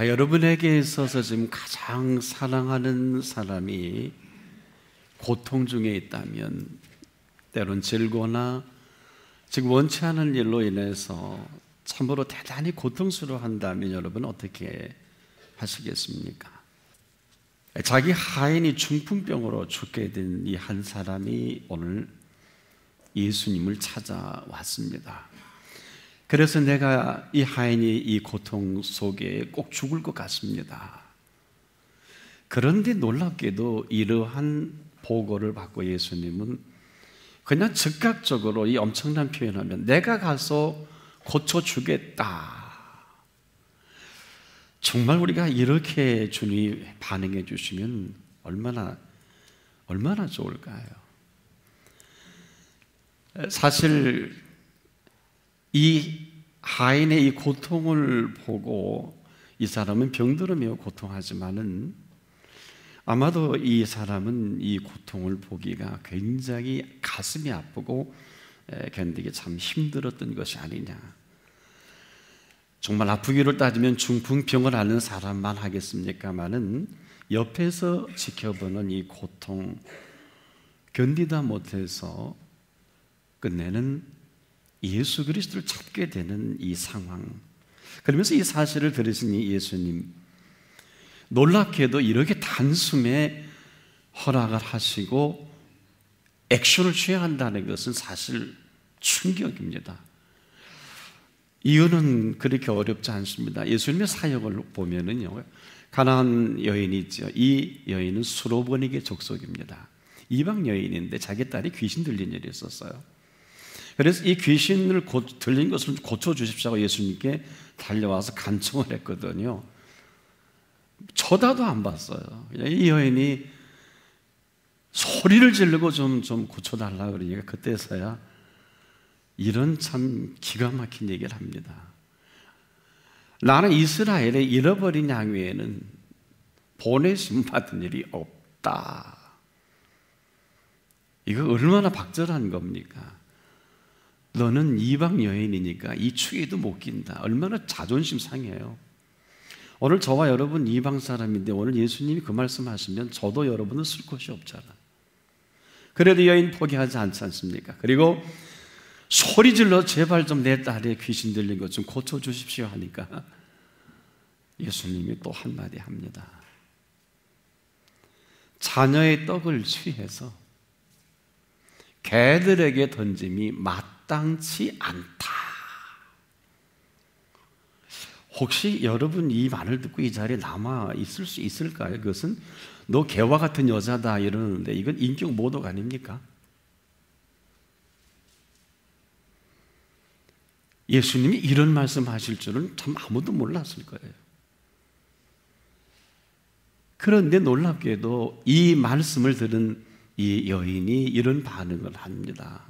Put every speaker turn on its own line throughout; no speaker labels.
여러분에게 있어서 지금 가장 사랑하는 사람이 고통 중에 있다면, 때론 질거나 지금 원치 않은 일로 인해서 참으로 대단히 고통스러워한다면 여러분 어떻게 하시겠습니까? 자기 하인이 중풍병으로 죽게 된 이 한 사람이 오늘 예수님을 찾아왔습니다. 그래서 내가 이 하인이 이 고통 속에 꼭 죽을 것 같습니다. 그런데 놀랍게도 이러한 보고를 받고 예수님은 그냥 즉각적으로 이 엄청난 표현하면 내가 가서 고쳐주겠다. 정말 우리가 이렇게 주님이 반응해 주시면 얼마나 좋을까요? 사실 이 하인의 이 고통을 보고 이 사람은 병들어 매우 고통하지만은 아마도 이 사람은 이 고통을 보기가 굉장히 가슴이 아프고 견디기 참 힘들었던 것이 아니냐. 정말 아프기로 따지면 중풍병을 앓는 사람만 하겠습니까마는 옆에서 지켜보는 이 고통 견디다 못해서 끝내는 예수 그리스도를 찾게 되는 이 상황, 그러면서 이 사실을 들으신 이 예수님, 놀랍게도 이렇게 단숨에 허락을 하시고 액션을 취해야 한다는 것은 사실 충격입니다. 이유는 그렇게 어렵지 않습니다. 예수님의 사역을 보면은요, 가나안 여인이 있죠. 이 여인은 수로보닉의 족속입니다. 이방 여인인데 자기 딸이 귀신 들린 일이 있었어요. 그래서 이 귀신을 들린 것을 고쳐주십시오 하고 예수님께 달려와서 간청을 했거든요. 쳐다도 안 봤어요. 이 여인이 소리를 지르고 좀 고쳐달라 그러니까 그때서야 이런 참 기가 막힌 얘기를 합니다. 나는 이스라엘에 잃어버린 양 외에는 보내심 받은 일이 없다. 이거 얼마나 박절한 겁니까? 너는 이방 여인이니까 이 추위도 못 낀다. 얼마나 자존심 상해요. 오늘 저와 여러분 이방 사람인데 오늘 예수님이 그 말씀하시면 저도 여러분은 쓸 곳이 없잖아. 그래도 여인 포기하지 않지 않습니까? 그리고 소리 질러 제발 좀 내 딸의 귀신 들린 것 좀 고쳐주십시오 하니까 예수님이 또 한마디 합니다. 자녀의 떡을 취해서 개들에게 던짐이 마땅치 않다. 혹시 여러분 이 말을 듣고 이 자리에 남아 있을 수 있을까요? 그것은 너 개와 같은 여자다 이러는데 이건 인격 모독 아닙니까? 예수님이 이런 말씀하실 줄은 참 아무도 몰랐을 거예요. 그런데 놀랍게도 이 말씀을 들은 이 여인이 이런 반응을 합니다.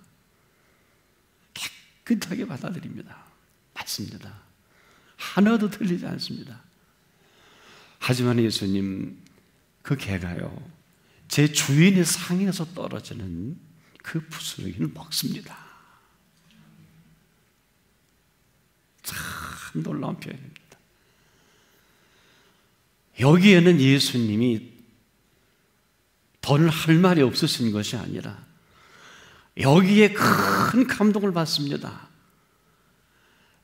깨끗하게 받아들입니다. 맞습니다. 하나도 틀리지 않습니다. 하지만 예수님, 그 개가요, 제 주인의 상에서 떨어지는 그 부스러기를 먹습니다. 참 놀라운 표현입니다. 여기에는 예수님이 더 할 말이 없으신 것이 아니라 여기에 큰 감동을 받습니다.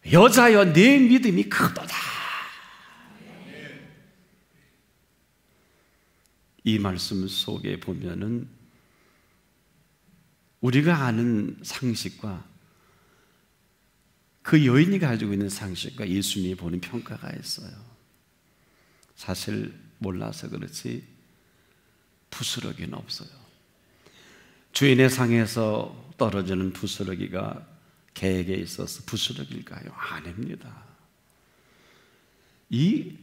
여자여, 내 믿음이 크도다. 이 말씀 속에 보면은 우리가 아는 상식과 그 여인이 가지고 있는 상식과 예수님이 보는 평가가 있어요. 사실 몰라서 그렇지 부스러기는 없어요. 주인의 상에서 떨어지는 부스러기가 개에게 있어서 부스러기일까요? 아닙니다. 이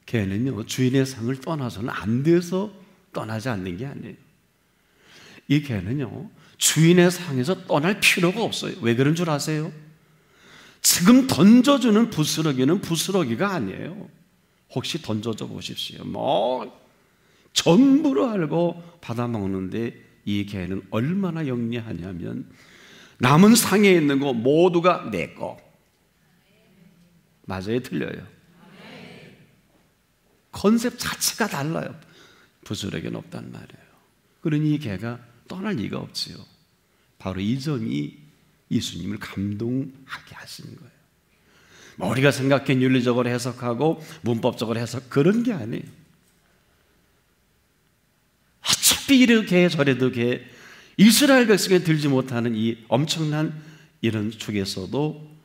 개는요, 주인의 상을 떠나서는 안 돼서 떠나지 않는 게 아니에요. 이 개는요, 주인의 상에서 떠날 필요가 없어요. 왜 그런 줄 아세요? 지금 던져주는 부스러기는 부스러기가 아니에요. 혹시 던져줘 보십시오. 전부로 알고 받아먹는데 이 개는 얼마나 영리하냐면 남은 상에 있는 거 모두가 내 거. 맞아요? 틀려요? 컨셉 자체가 달라요. 부스러기는 없단 말이에요. 그러니 이 개가 떠날 리가 없지요. 바로 이 점이 예수님을 감동하게 하시는 거예요. 우리가 생각해 윤리적으로 해석하고 문법적으로 해석, 그런 게 아니에요. 어차피 이렇게 저래도 개, 이스라엘 백성에 들지 못하는 이 엄청난 이런 축에서도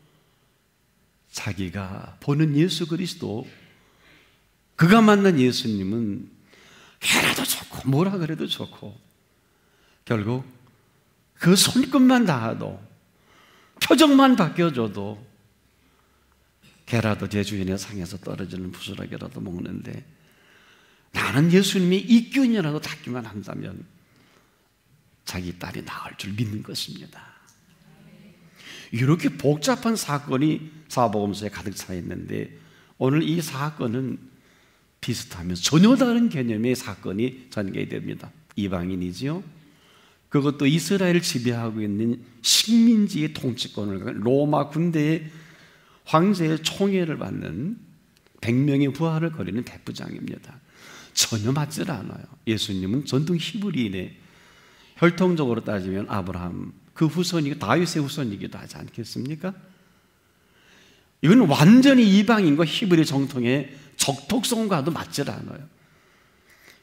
자기가 보는 예수 그리스도, 그가 만난 예수님은 개라도 좋고 뭐라 그래도 좋고, 결국 그 손끝만 닿아도, 표정만 바뀌어줘도 개라도 제 주인의 상에서 떨어지는 부스러기라도 먹는데, 나는 예수님의 이균이라도 닿기만 한다면 자기 딸이 나을 줄 믿는 것입니다. 이렇게 복잡한 사건이 사복음서에 가득 차 있는데, 오늘 이 사건은 비슷하면서 전혀 다른 개념의 사건이 전개됩니다. 이방인이지요. 그것도 이스라엘을 지배하고 있는 식민지의 통치권을, 로마 군대의 황제의 총애를 받는 100명의 부하를 거리는 백부장입니다. 전혀 맞질 않아요. 예수님은 전통 히브리인의, 혈통적으로 따지면 아브라함 그 후손이고 다윗의 후손이기도 하지 않겠습니까? 이건 완전히 이방인과 히브리 정통의 적독성과도 맞질 않아요.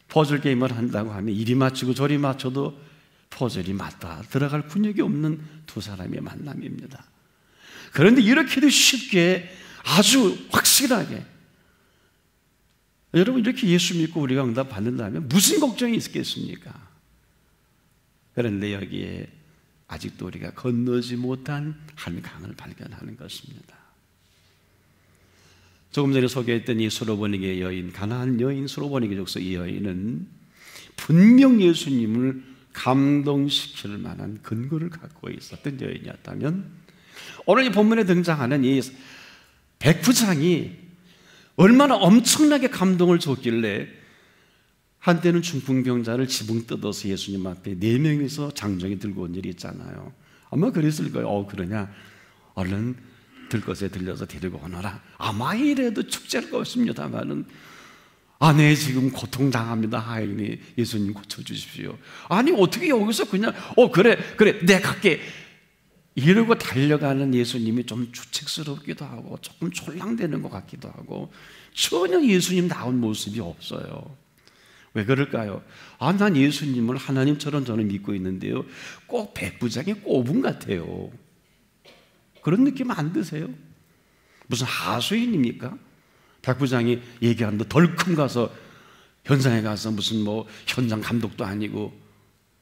퍼즐 게임을 한다고 하면 이리 맞추고 저리 맞춰도 퍼즐이 맞다 들어갈 군역이 없는 두 사람의 만남입니다. 그런데 이렇게도 쉽게, 아주 확실하게, 여러분 이렇게 예수 믿고 우리가 응답 받는다면 무슨 걱정이 있겠습니까? 그런데 여기에 아직도 우리가 건너지 못한 한 강을 발견하는 것입니다. 조금 전에 소개했던 이 수로보니게 여인, 가나안 여인, 수로보니게 족속 이 여인은 분명 예수님을 감동시킬 만한 근거를 갖고 있었던 여인이었다면, 오늘 이 본문에 등장하는 이 백부장이 얼마나 엄청나게 감동을 줬길래 한때는 중풍병자를 지붕 뜯어서 예수님 앞에 4명이서 장정이 들고 온 일이 있잖아요. 아마 그랬을 거예요. 그러냐? 얼른 들것에 들려서 데리고 오너라. 아마 이래도 축제일 것입니다만은, 네, 지금 고통당합니다. 하이니 예수님 고쳐주십시오. 아니, 어떻게 여기서 그냥, 그래, 내가 갈게. 이러고 달려가는 예수님이 좀 주책스럽기도 하고 조금 촐랑대는 것 같기도 하고, 전혀 예수님 나온 모습이 없어요. 왜 그럴까요? 난 예수님을 하나님처럼 저는 믿고 있는데요, 꼭 백부장의 꼬분 같아요. 그런 느낌 안 드세요? 무슨 하수인입니까? 백부장이 얘기하는데 덜큼 가서 현장에 가서 무슨 현장 감독도 아니고,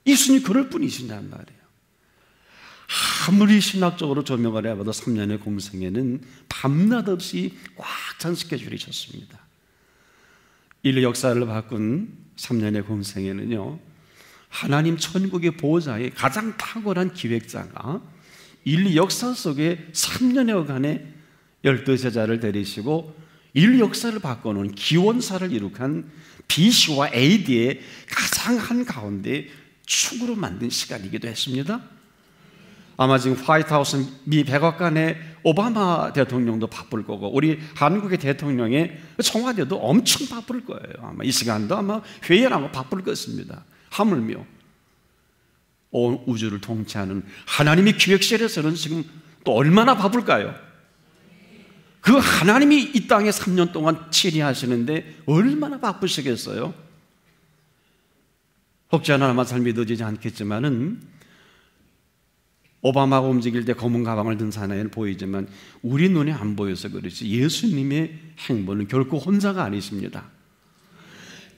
예수님 그럴 분이시냔 말이에요. 아무리 신학적으로 조명을 해봐도 3년의 공생에는 밤낮 없이 꽉 찬 스케줄이 졌습니다. 인류 역사를 바꾼 3년의 공생에는요, 하나님 천국의 보호자의 가장 탁월한 기획자가 인류 역사 속에 3년여간의 12제자를 데리시고 인류 역사를 바꿔놓은 기원사를 이룩한 BC와 AD의 가장 한가운데 축으로 만든 시간이기도 했습니다. 아마 지금 화이트하우스 미 백악관의 오바마 대통령도 바쁠 거고, 우리 한국의 대통령의 청와대도 엄청 바쁠 거예요. 아마 이 시간도 아마 회의하고 바쁠 것입니다. 하물며 온 우주를 통치하는 하나님의 기획실에서는 지금 또 얼마나 바쁠까요? 그 하나님이 이 땅에 3년 동안 치리하시는데 얼마나 바쁘시겠어요? 혹시 하나마 잘 믿어지지 않겠지만은, 오바마가 움직일 때 검은 가방을 든 사나이는 보이지만 우리 눈에 안 보여서 그렇지 예수님의 행보는 결코 혼자가 아니십니다.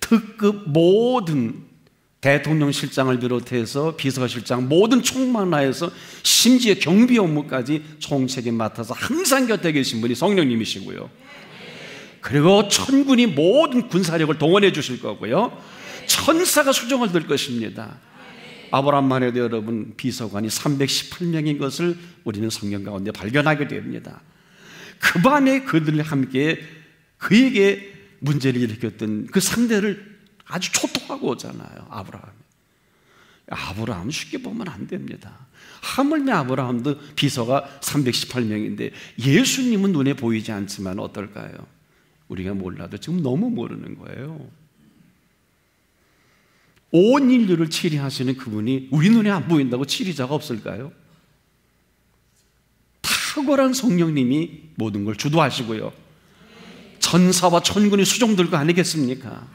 특급 모든 대통령실장을 비롯해서 비서실장, 모든 총만나에서 심지어 경비 업무까지 총책임 맡아서 항상 곁에 계신 분이 성령님이시고요. 그리고 천군이 모든 군사력을 동원해 주실 거고요, 천사가 수정을 들 것입니다. 아브라함만 해도 여러분 비서관이 318명인 것을 우리는 성경 가운데 발견하게 됩니다. 그 밤에 그들과 함께 그에게 문제를 일으켰던 그 상대를 아주 초토하고 오잖아요. 아브라함 쉽게 보면 안 됩니다. 하물며 아브라함도 비서가 318명인데 예수님은 눈에 보이지 않지만 어떨까요? 우리가 몰라도 지금 너무 모르는 거예요. 온 인류를 치리하시는 그분이 우리 눈에 안 보인다고 치리자가 없을까요? 탁월한 성령님이 모든 걸 주도하시고요, 천사와 천군이 수종들 거 아니겠습니까?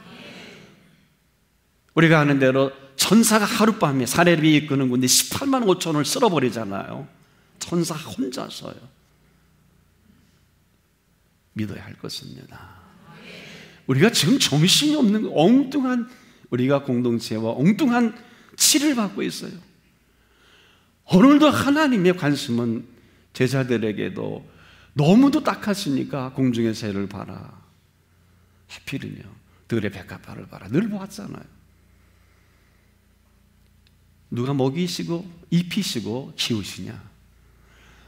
우리가 아는 대로 천사가 하룻밤에 사내비 이끄는 군대 18만 5천을 쓸어버리잖아요. 천사 혼자서요. 믿어야 할 것입니다. 우리가 지금 정신이 없는 엉뚱한, 우리가 공동체와 엉뚱한 치를 받고 있어요. 오늘도 하나님의 관심은 제자들에게도 너무도 딱하시니까 공중의 새를 봐라, 하필이며 들의 백합화를 봐라, 늘 보았잖아요. 누가 먹이시고 입히시고 키우시냐?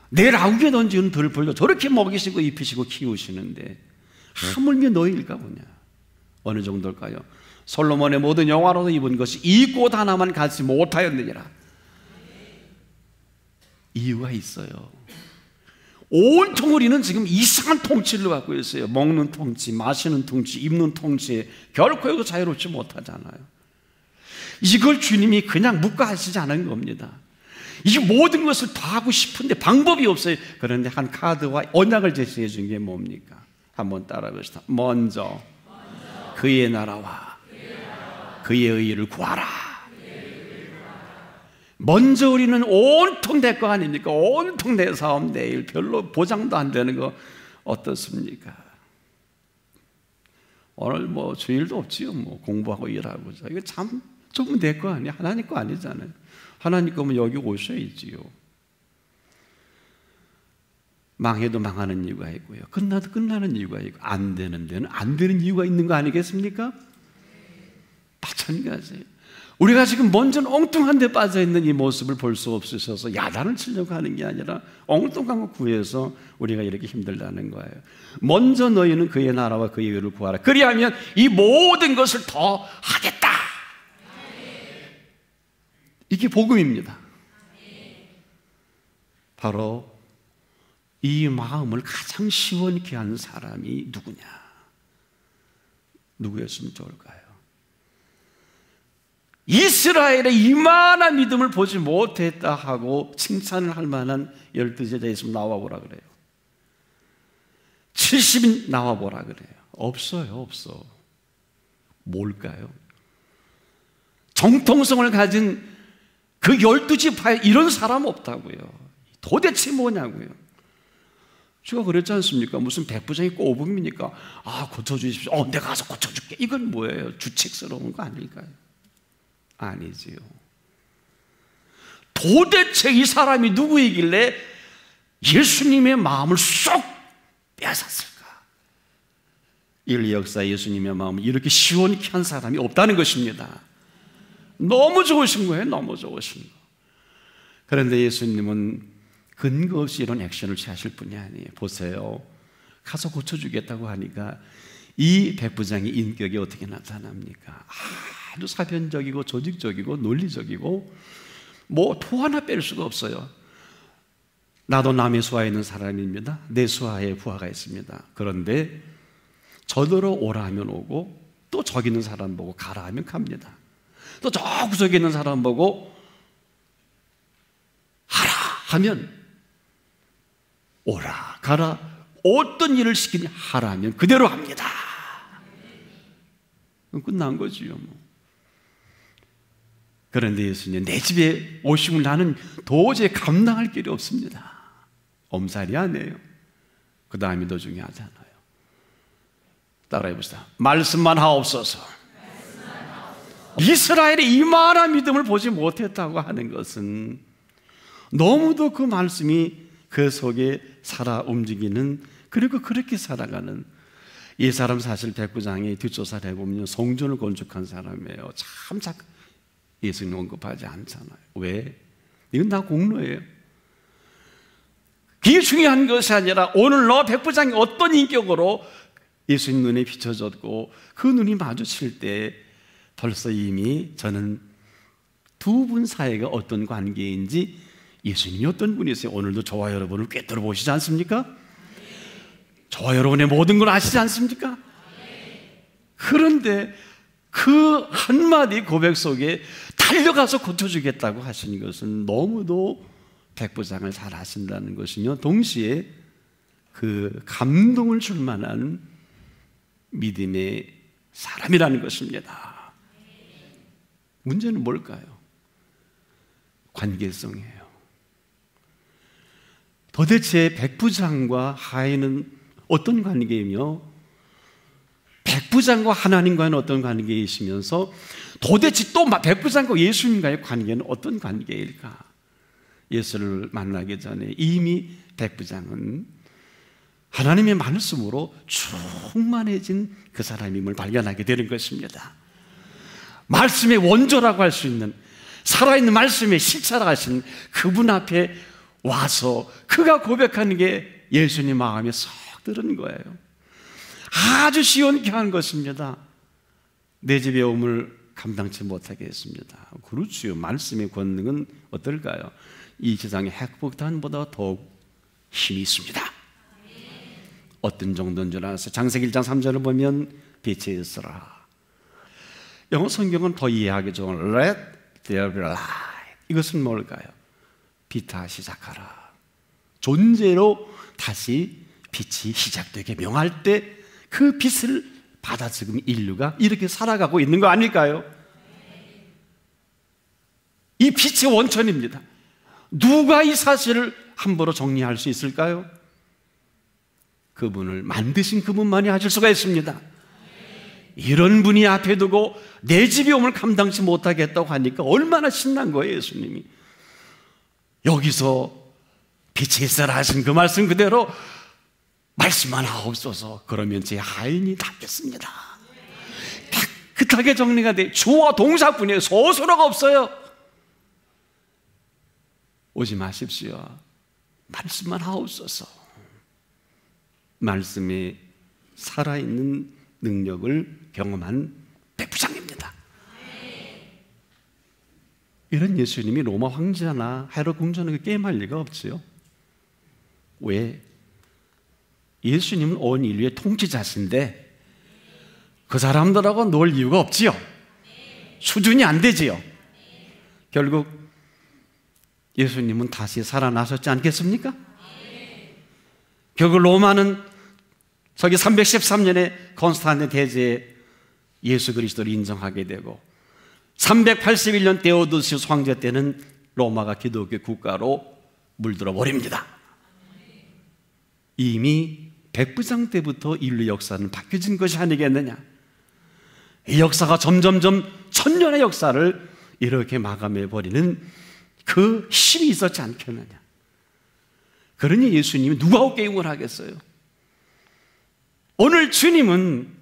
내일 아우에 던지는 들벌도 저렇게 먹이시고 입히시고 키우시는데 하물며 너희일까 보냐? 어느 정도일까요? 솔로몬의 모든 영화로도 입은 것이 이 꽃 하나만 갖지 못하였느니라. 이유가 있어요. 온통 우리는 지금 이상한 통치를 갖고 있어요. 먹는 통치, 마시는 통치, 입는 통치에 결코 여기서 자유롭지 못하잖아요. 이걸 주님이 그냥 묵과하시지 않은 겁니다. 이 모든 것을 다 하고 싶은데 방법이 없어요. 그런데 한 카드와 언약을 제시해 준 게 뭡니까? 한번 따라 봅시다. 먼저 그의 나라와 그의 의의를 구하라. 먼저 우리는 온통 내 거 아닙니까? 온통 내 사업, 내일 별로 보장도 안 되는 거 어떻습니까? 오늘 뭐 주일도 없지요. 뭐 공부하고 일하고. 이거 참 조금 내 거 아니야? 하나님 거 아니잖아요. 하나님 거면 여기 오셔야지요. 망해도 망하는 이유가 있고요, 끝나도 끝나는 이유가 있고, 안 되는 데는 안 되는 이유가 있는 거 아니겠습니까? 마찬가지예요. 우리가 지금 먼저 엉뚱한 데 빠져있는 이 모습을 볼 수 없으셔서 야단을 치려고 하는 게 아니라 엉뚱한 거 구해서 우리가 이렇게 힘들다는 거예요. 먼저 너희는 그의 나라와 그의 의를 구하라. 그리하면 이 모든 것을 더 하겠다. 이게 복음입니다. 바로 이 마음을 가장 시원케 하는 사람이 누구냐? 누구였으면 좋을까요? 이스라엘의 이만한 믿음을 보지 못했다 하고 칭찬을 할 만한 12제자 있으면 나와보라 그래요. 70인 나와보라 그래요. 없어요. 없어. 뭘까요? 정통성을 가진 그 12지파에 이런 사람 없다고요. 도대체 뭐냐고요. 제가 그랬지 않습니까? 무슨 백부장이 꼬북입니까? 아, 고쳐주십시오. 내가 가서 고쳐줄게. 이건 뭐예요? 주책스러운 거 아닐까요? 아니지요. 도대체 이 사람이 누구이길래 예수님의 마음을 쏙 빼앗았을까? 인류 역사에 예수님의 마음을 이렇게 시원케 한 사람이 없다는 것입니다. 너무 좋으신 거예요. 너무 좋으신 거. 그런데 예수님은 근거 없이 이런 액션을 취하실 분이 아니에요. 보세요. 가서 고쳐주겠다고 하니까 이 백부장의 인격이 어떻게 나타납니까? 아주 사변적이고 조직적이고 논리적이고 뭐 토 하나 뺄 수가 없어요. 나도 남의 수하에 있는 사람입니다. 내 수하에 부하가 있습니다. 그런데 저더러 오라 하면 오고, 또 저기 있는 사람 보고 가라 하면 갑니다. 또 저 구석에 있는 사람 보고 하라 하면 오라 가라, 어떤 일을 시키니 하라 하면 그대로 합니다. 끝난 거지요 뭐. 그런데 예수님, 내 집에 오시면 나는 도저히 감당할 길이 없습니다. 엄살이 아니에요. 그 다음이 더 중요하잖아요. 따라해봅시다. 말씀만 하옵소서. 이스라엘의 이만한 믿음을 보지 못했다고 하는 것은 너무도 그 말씀이 그 속에 살아 움직이는, 그리고 그렇게 살아가는 이 사람, 사실 백부장이 뒷조사를 해보면 성전을 건축한 사람이에요. 참 예수님 언급하지 않잖아요. 왜? 이건 다 공로예요. 그게 중요한 것이 아니라 오늘 너 백부장이 어떤 인격으로 예수님 눈에 비춰졌고 그 눈이 마주칠 때 벌써 이미 저는 두 분 사이가 어떤 관계인지 예수님이 어떤 분이세요? 오늘도 저와 여러분을 꿰뚫어 보시지 않습니까? 저와 여러분의 모든 걸 아시지 않습니까? 그런데 그 한마디 고백 속에 달려가서 고쳐주겠다고 하시는 것은 너무도 백부장을 잘 아신다는 것이며 동시에 그 감동을 줄 만한 믿음의 사람이라는 것입니다. 문제는 뭘까요? 관계성이에요. 도대체 백부장과 하인은 어떤 관계이며 백부장과 하나님과는 어떤 관계이시면서 도대체 또 백부장과 예수님과의 관계는 어떤 관계일까? 예수를 만나기 전에 이미 백부장은 하나님의 말씀으로 충만해진 그 사람임을 발견하게 되는 것입니다. 말씀의 원조라고 할 수 있는 살아있는 말씀의 실체라고 하신 그분 앞에 와서 그가 고백하는 게 예수님 마음에 쏙 들은 거예요. 아주 시원케 한 것입니다. 내 집의 오물 감당치 못하게 했습니다. 그렇지요. 말씀의 권능은 어떨까요? 이 세상의 핵폭탄보다 더욱 힘이 있습니다. 어떤 정도인 줄 아세요? 창세기 1장 3절을 보면 빛이 있으라. 영어 성경은 더 이해하기 좋은 Let there be light. 이것은 뭘까요? 빛아 시작하라. 존재로 다시 빛이 시작되게 명할 때 그 빛을 받아 지금 인류가 이렇게 살아가고 있는 거 아닐까요? 이 빛의 원천입니다. 누가 이 사실을 함부로 정리할 수 있을까요? 그분을 만드신 그분만이 하실 수가 있습니다. 이런 분이 앞에 두고 내 집이 오물 감당치 못하겠다고 하니까 얼마나 신난 거예요, 예수님이. 여기서 빛이 있어라 하신 그 말씀 그대로 말씀만 하옵소서. 그러면 제 하인이 낫겠습니다. 깨끗하게 정리가 돼. 주어 동사뿐이에요. 소수로가 없어요. 오지 마십시오. 말씀만 하옵소서. 말씀에 살아있는 능력을 경험한 백부장입니다. 이런 예수님이 로마 황제나 헤롯 공주에게 게임할 리가 없지요. 왜? 예수님은 온 인류의 통치자신데 그 사람들하고 놀 이유가 없지요. 수준이 안 되지요. 결국 예수님은 다시 살아나셨지 않겠습니까? 결국 로마는 서기 313년에 콘스탄틴 대제에 예수 그리스도를 인정하게 되고 381년 데오도시우스 황제 때는 로마가 기독교 국가로 물들어 버립니다. 이미 백부장 때부터 인류 역사는 바뀌어진 것이 아니겠느냐. 이 역사가 점점점 천년의 역사를 이렇게 마감해 버리는 그 힘이 있었지 않겠느냐. 그러니 예수님이 누가 게임을 하겠어요? 오늘 주님은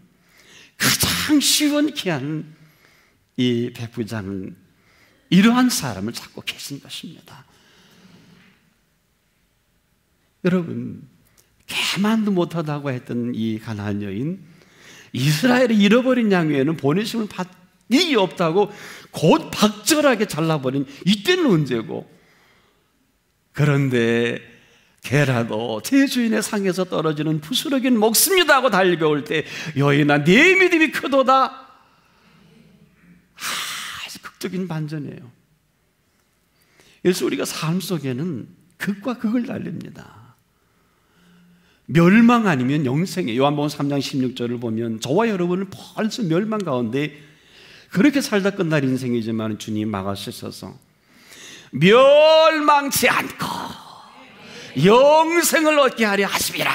가장 시원케 하는 이 백부장은 이러한 사람을 찾고 계신 것입니다. 여러분, 개만도 못하다고 했던 이 가나안 여인, 이스라엘이 잃어버린 양 외에는 보내심을 받을 일이 없다고 곧 박절하게 잘라버린 이때는 언제고, 그런데 개라도 제 주인의 상에서 떨어지는 부스러기는 먹습니다 하고 달려올 때 여인아 네 믿음이 크도다. 아주 극적인 반전이에요. 그래서 우리가 삶 속에는 극과 극을 달립니다. 멸망 아니면 영생이에요. 요한복음 3장 16절을 보면 저와 여러분은 벌써 멸망 가운데 그렇게 살다 끝날 인생이지만 주님 막아주셔서 멸망치 않고 영생을 얻게 하려 하심이라.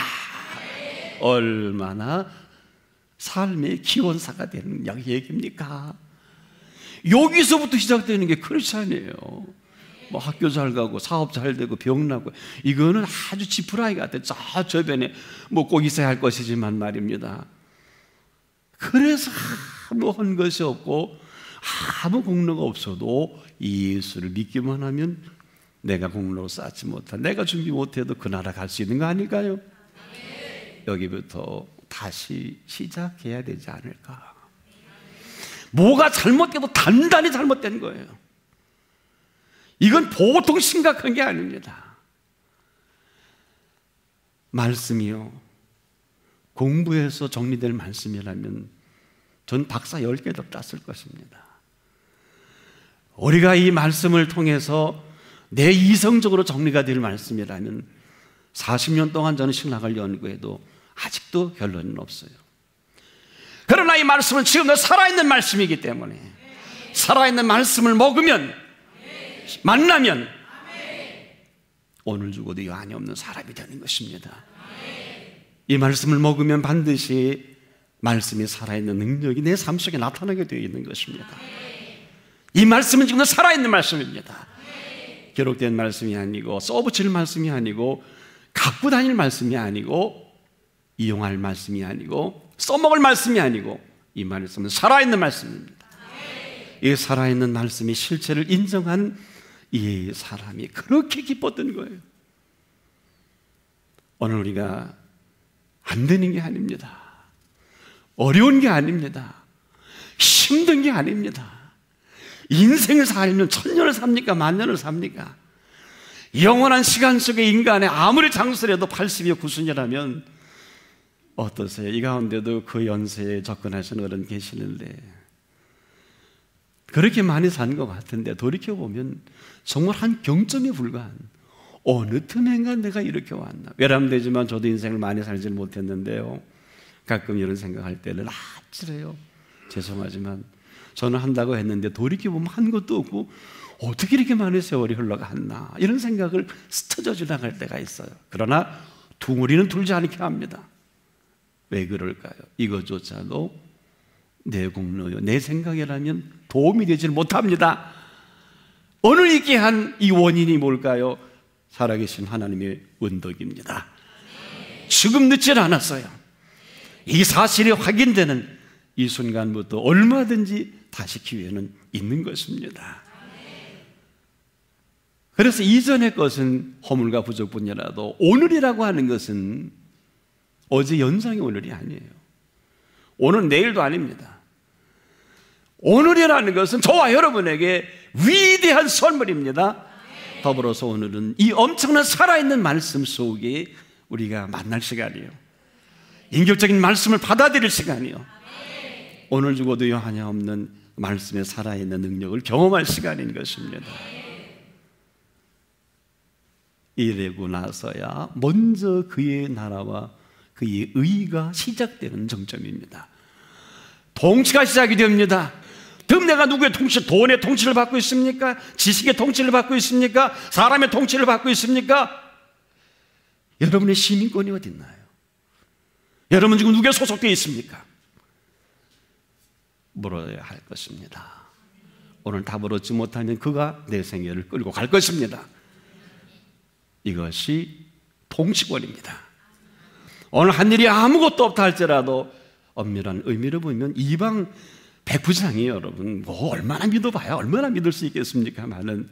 얼마나 삶의 기원사가 되는 얘기입니까? 여기서부터 시작되는 게 크리스찬이에요. 뭐 학교 잘 가고 사업 잘 되고 병 나고 이거는 아주 지푸라기 같아요. 저 저변에 뭐 꼭 있어야 할 것이지만 말입니다. 그래서 아무 한 것이 없고 아무 공로가 없어도 예수를 믿기만 하면 내가 공로 쌓지 못한, 내가 준비 못해도 그 나라 갈 수 있는 거 아닐까요? 여기부터 다시 시작해야 되지 않을까. 뭐가 잘못돼도 단단히 잘못된 거예요. 이건 보통 심각한 게 아닙니다. 말씀이요, 공부해서 정리될 말씀이라면 전 박사 10개도 땄을 것입니다. 우리가 이 말씀을 통해서 내 이성적으로 정리가 될 말씀이라면 40년 동안 저는 신학을 연구해도 아직도 결론은 없어요. 그러나 이 말씀은 지금도 살아있는 말씀이기 때문에 살아있는 말씀을 먹으면, 만나면 오늘 죽어도 여한이 없는 사람이 되는 것입니다. 이 말씀을 먹으면 반드시 말씀이 살아있는 능력이 내 삶 속에 나타나게 되어 있는 것입니다. 이 말씀은 지금도 살아있는 말씀입니다. 기록된 말씀이 아니고 써붙일 말씀이 아니고 갖고 다닐 말씀이 아니고 이용할 말씀이 아니고 써먹을 말씀이 아니고 이 말씀은 살아있는 말씀입니다. 이 살아있는 말씀이 실체를 인정한 이 사람이 그렇게 기뻤던 거예요. 오늘 우리가 안 되는 게 아닙니다. 어려운 게 아닙니다. 힘든 게 아닙니다. 인생을 살면 1000년을 삽니까? 10,000년을 삽니까? 영원한 시간 속에 인간의 아무리 장수라도 80이요 90이라면 어떠세요? 이 가운데도 그 연세에 접근하시는 어른 계시는데 그렇게 많이 산 것 같은데 돌이켜보면 정말 한 경점에 불과한 어느 틈엔가 내가 이렇게 왔나. 외람되지만 저도 인생을 많이 살지 못했는데요, 가끔 이런 생각할 때는 아찔해요. 죄송하지만 저는 한다고 했는데 돌이켜보면 한 것도 없고 어떻게 이렇게 많은 세월이 흘러갔나 이런 생각을 스쳐져 지나갈 때가 있어요. 그러나 둥우리는 둘지 않게 합니다. 왜 그럴까요? 이것조차도 내 공로요, 내 생각이라면 도움이 되질 못합니다. 오늘 있게 한 이 원인이 뭘까요? 살아계신 하나님의 은덕입니다. 지금 늦질 않았어요. 이 사실이 확인되는 이 순간부터 얼마든지 다시 기회는 있는 것입니다. 그래서 이전의 것은 허물과 부족뿐이라도 오늘이라고 하는 것은 어제 연상이 오늘이 아니에요. 오늘 내일도 아닙니다. 오늘이라는 것은 저와 여러분에게 위대한 선물입니다. 더불어서 오늘은 이 엄청난 살아있는 말씀 속에 우리가 만날 시간이에요. 인격적인 말씀을 받아들일 시간이요, 오늘 죽어도 여한이 없는 말씀에 살아있는 능력을 경험할 시간인 것입니다. 이래고 나서야 먼저 그의 나라와 그의 의가 시작되는 정점입니다. 통치가 시작이 됩니다. 그럼 내가 누구의 통치, 돈의 통치를 받고 있습니까? 지식의 통치를 받고 있습니까? 사람의 통치를 받고 있습니까? 여러분의 시민권이 어디 있나요? 여러분 지금 누구에 소속되어 있습니까? 물어야 할 것입니다. 오늘 답을 얻지 못하면 그가 내 생애를 끌고 갈 것입니다. 이것이 통치권입니다. 오늘 한 일이 아무것도 없다 할지라도 엄밀한 의미로 보면 이방 백부장이에요. 여러분 뭐 얼마나 믿어봐야 얼마나 믿을 수 있겠습니까마는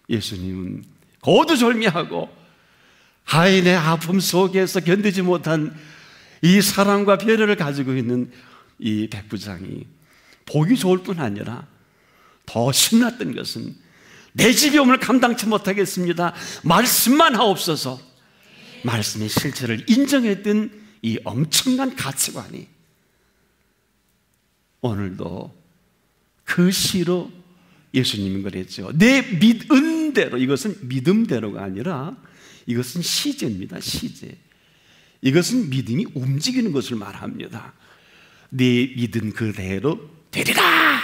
예수님은 거두절미하고 하인의 아픔 속에서 견디지 못한 이 사랑과 배려를 가지고 있는 이 백부장이 보기 좋을 뿐 아니라 더 신났던 것은 내 집이 오늘 감당치 못하겠습니다. 말씀만 하옵소서. 말씀의 실체를 인정했던 이 엄청난 가치관이 오늘도 그 시로 예수님은 그랬죠. 내 믿음대로, 이것은 믿음대로가 아니라 이것은 시제입니다. 시제. 이것은 믿음이 움직이는 것을 말합니다. 네 믿은 그대로 되리라.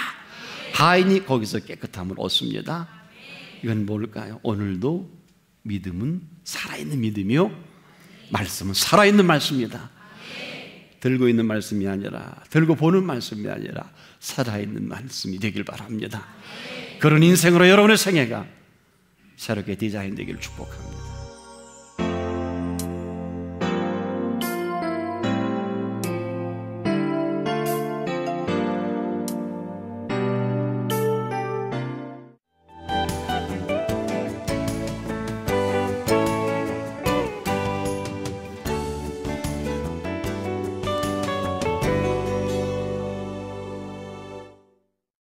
하인이 거기서 깨끗함을 얻습니다. 이건 뭘까요? 오늘도 믿음은 살아있는 믿음이요, 말씀은 살아있는 말씀입니다. 들고 있는 말씀이 아니라, 들고 보는 말씀이 아니라 살아있는 말씀이 되길 바랍니다. 그런 인생으로 여러분의 생애가 새롭게 디자인되기를 축복합니다.